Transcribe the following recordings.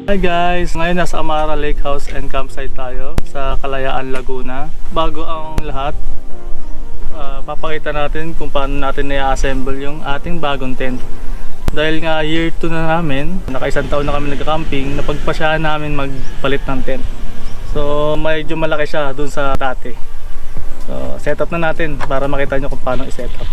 Hi guys! Ngayon nasa Amara Lake House and Campsite tayo sa Kalayaan, Laguna. Bago ang lahat, papakita natin kung paano natin na-assemble yung ating bagong tent. Dahil nga year 2 na namin, naka-isang taon na kami nag-camping, napagpasyahan namin magpalit ng tent. So medyo malaki siya dun sa dati. So setup na natin para makita nyo kung paano i-setup.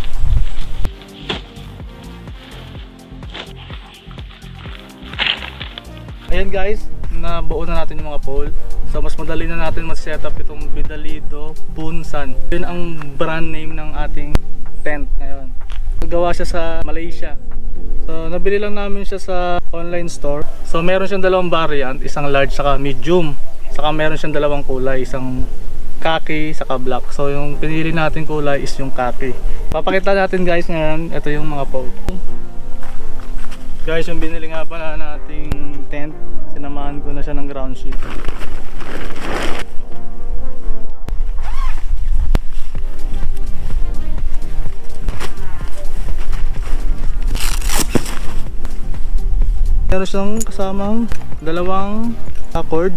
Ayan guys, nabuo na natin yung mga pole. So mas madali na natin mag-setup itong Vidalido Punsan. Yun ang brand name ng ating tent ngayon. Nagawa siya sa Malaysia. So nabili lang namin siya sa online store. So meron siyang dalawang variant, isang large saka medium. Saka meron siyang dalawang kulay, isang khaki saka black. So yung pinili natin kulay is yung khaki. Papakita natin guys ngayon, ito yung mga pole. Guys, yung binili nga pala nating tent, sinamahan ko na siya ng ground sheet. Meron siyang kasamang dalawang cord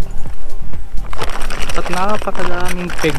at napakadaming peg.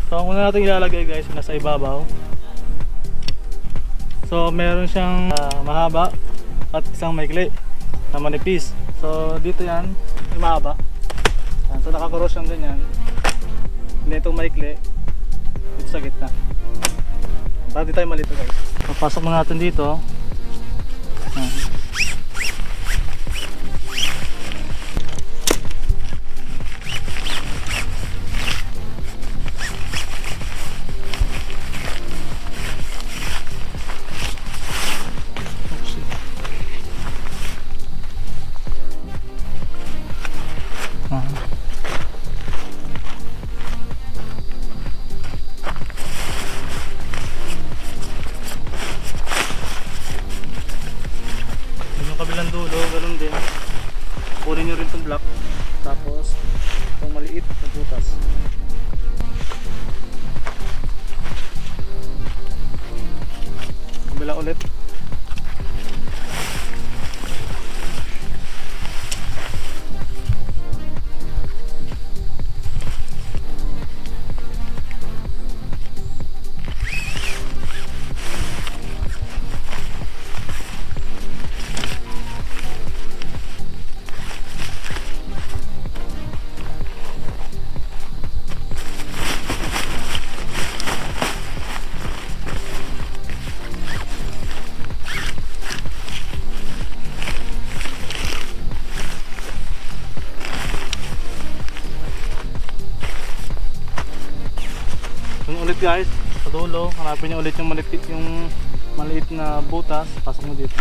So ang una natin ilalagay guys, nasa ibabaw. So meron siyang mahaba at isang maikli na manipis. So dito yan, may mahaba. Yan. So nakakuros siyang ganyan. Hindi itong maikli dito sa gitna. Para di tayo malito guys. Papasok mo natin dito. Yan. Kabilang dulo, ganun din. Kunin nyo rin itong block. Tapos itong maliit na butas. Kabila ulit. Ulit guys, sa dulo, hanapin niyo ulit yung maliit na butas, pasok mo dito.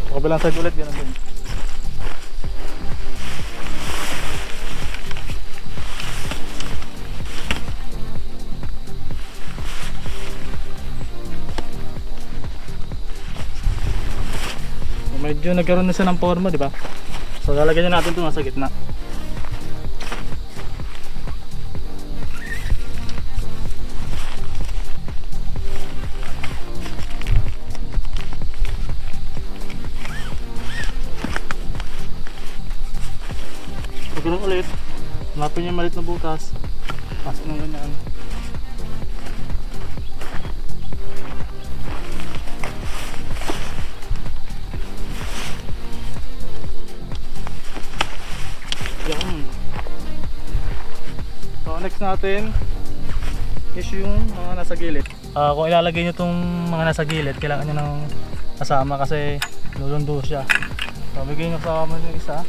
Sa kabilang side ulit, ganun din. So, medyo nagkaroon na siya ng forma, di ba? So lalagyan natin ito nasa gitna. Ganun ulit, hanapin yung maliit na butas, pasok ng ganyan. Yan. So next natin is yung mga nasa gilid. Kung ilalagay nyo itong mga nasa gilid, kailangan nyo ng kasama kasi lulundo siya. So bigay nyo kasama yung isa.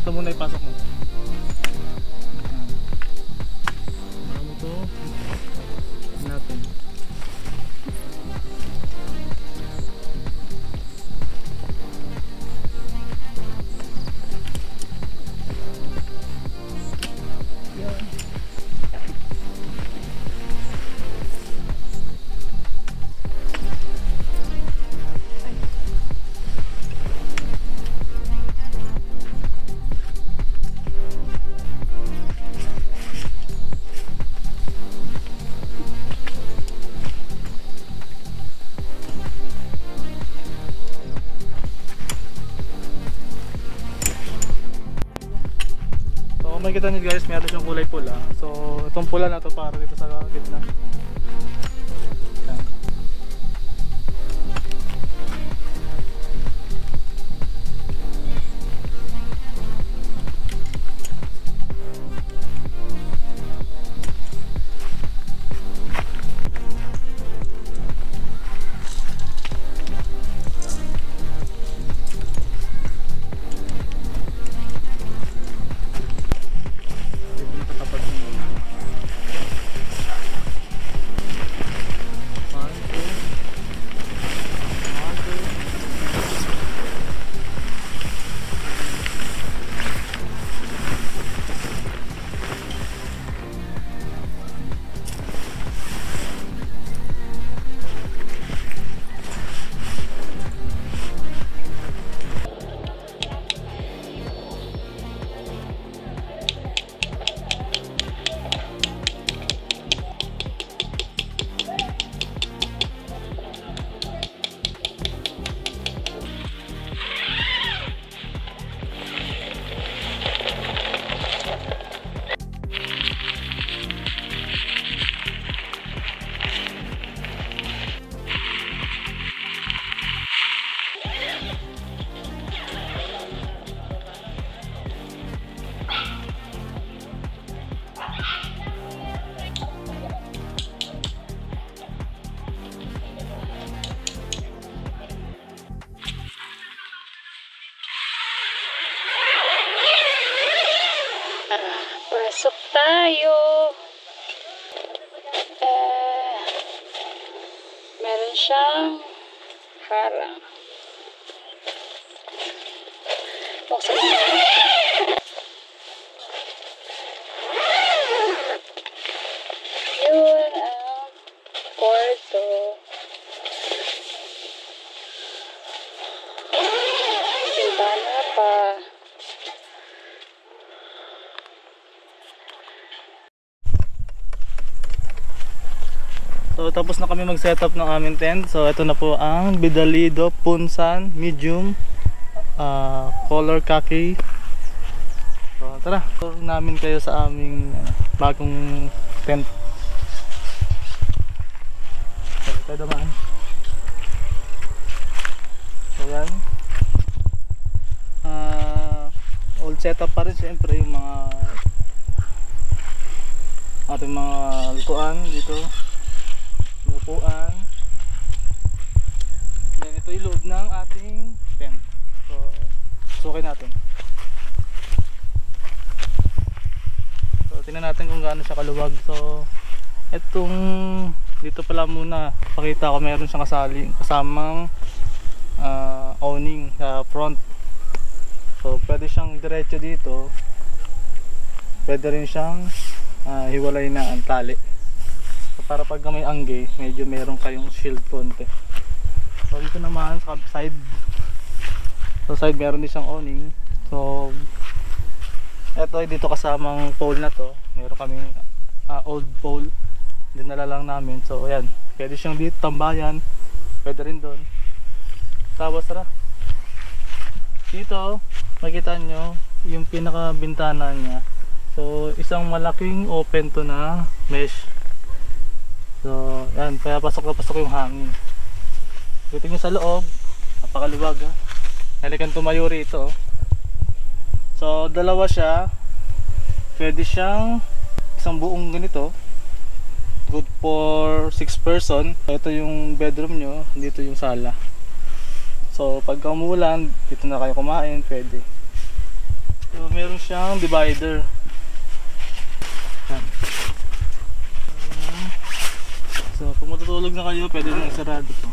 Ito muna ipasok mo. Ano ito? Natin. Makikita nyo guys, meron siyang kulay pula. So itong pula na to para dito sa gitna. Yan. Pasok tayo. Meron siyang harang. Buksan mo. Yun ang kwarto. Bintana pa. So tapos na kami mag-setup ng aming tent. So ito na po ang Vidalido Punsan medium color khaki. So tara, tour namin kayo sa aming bagong tent. So ito naman. So yan. Old setup pa rin siyempre yung mga ating mga lutuan dito. Upuan. Then ito yung loob ng ating tent. So, sukin natin. So, tingnan natin kung gaano siya kaluwag. So, etong dito pala muna pakita ko meron siyang kasamang awning sa front. So, pwede siyang diretso dito. Pwede rin siyang hiwalay na ang tali. So, para pag may angge, medyo meron kayong shield konti. So dito naman sa side. So side meron din siyang awning. So eto ay dito kasamang pole na to. Meron kaming old pole. Dinala lang namin. So ayan, pwede siyang dito tambayan. Pwede rin doon. Tapos tara. Dito makita nyo yung pinaka bintana niya. So isang malaking open to na mesh. So, yan, kaya pasok na pasok yung hangin. Dito nyo sa loob, napakaluwag ha. Halikan tumayo rito. So dalawa siya, pwede siyang isang buong ganito, good for 6 person. Ito yung bedroom nyo, dito yung sala. So pagka umuulan, dito na kayo kumain, pwede. So meron siyang divider. Yan. So kung matutulog na kayo, pwede nang isarado to.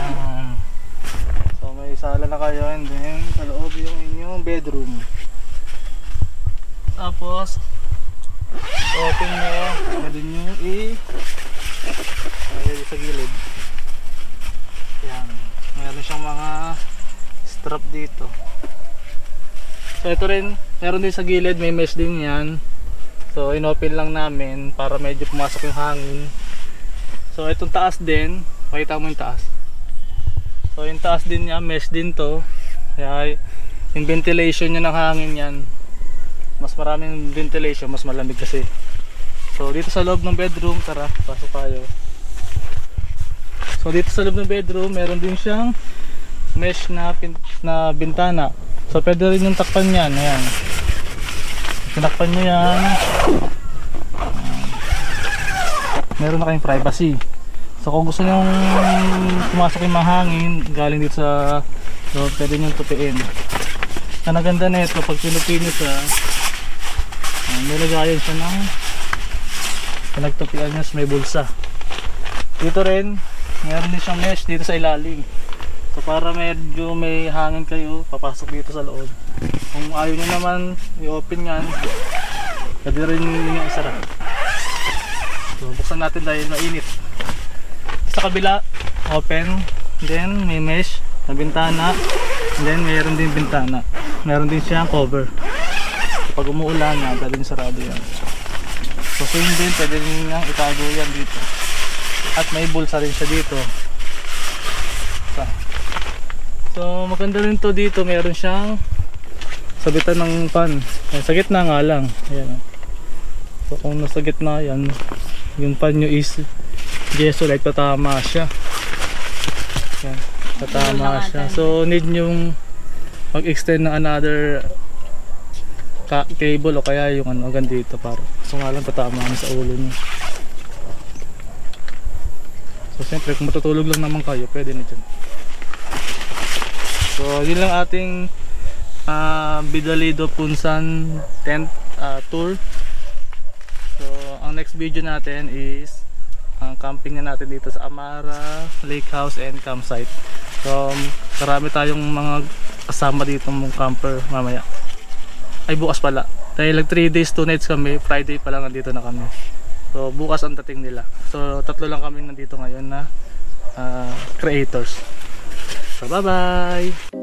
Ayan. So may sala na kayo, and then sa loob yung inyong bedroom. Tapos open nyo, pwede nyo i-lagay sa gilid. Yan. Meron siyang mga strap dito. So ito rin, meron din sa gilid, may mesh din yan. So inopen lang namin para medyo pumasok yung hangin. So itong taas din, pakita mo yung taas. So yung taas din niya, mesh din to. Kaya yung ventilation niya ng hangin yan, mas maraming ventilation, mas malamig kasi. So dito sa loob ng bedroom, tara, pasok tayo. So dito sa loob ng bedroom, meron din siyang mesh na bintana. So pwede rin yung takpan yan, ayan. Tinakpan nyo yan. Meron na kayong privacy. So kung gusto nyo pumasok yung mahangin galing dito sa so, pwede nyo tupiin. Ang naganda na ito, pag pinupin nyo siya, nilagayan siya ng pinagtupian nyo, may bulsa. Dito rin meron din siyang mesh dito sa ilalim. So para medyo may hangin kayo, papasok dito sa loob. Kung ayaw nyo naman i-open yan, pwede rin yung isara. So buksan natin dahil mainit. Sa kabila, open, then may mesh na bintana, and then mayroon din bintana. Meron din siyang cover. So pag umuulan na, pwede nyo sarado yan. So same din, pwede rin nyo itago yan dito. At may bulsa rin siya dito. So maganda rin to dito, meron siyang sabitan ng pan. Ayan, sa gitna nga lang. Ayan. So kung nasa gitna yan, yung pan nyo is gesso like tatama siya. Ayan, tatama siya. So need nyong mag-extend ng another cable o kaya yung ano hanggang dito para so nga lang tatama sa ulo nyo. So siyempre kung matutulog lang naman kayo, pwede na dyan. So yun lang ating Vidalido Punsan tent tour. So ang next video natin is ang camping na natin dito sa Amara Lake House and Campsite. So karami tayong mga kasama dito mong camper mamaya. Ay bukas pala. Dahil 3 days 2 nights kami, Friday pa lang nandito na kami. So bukas ang dating nila. So tatlo lang kami nandito ngayon na creators. So bye bye!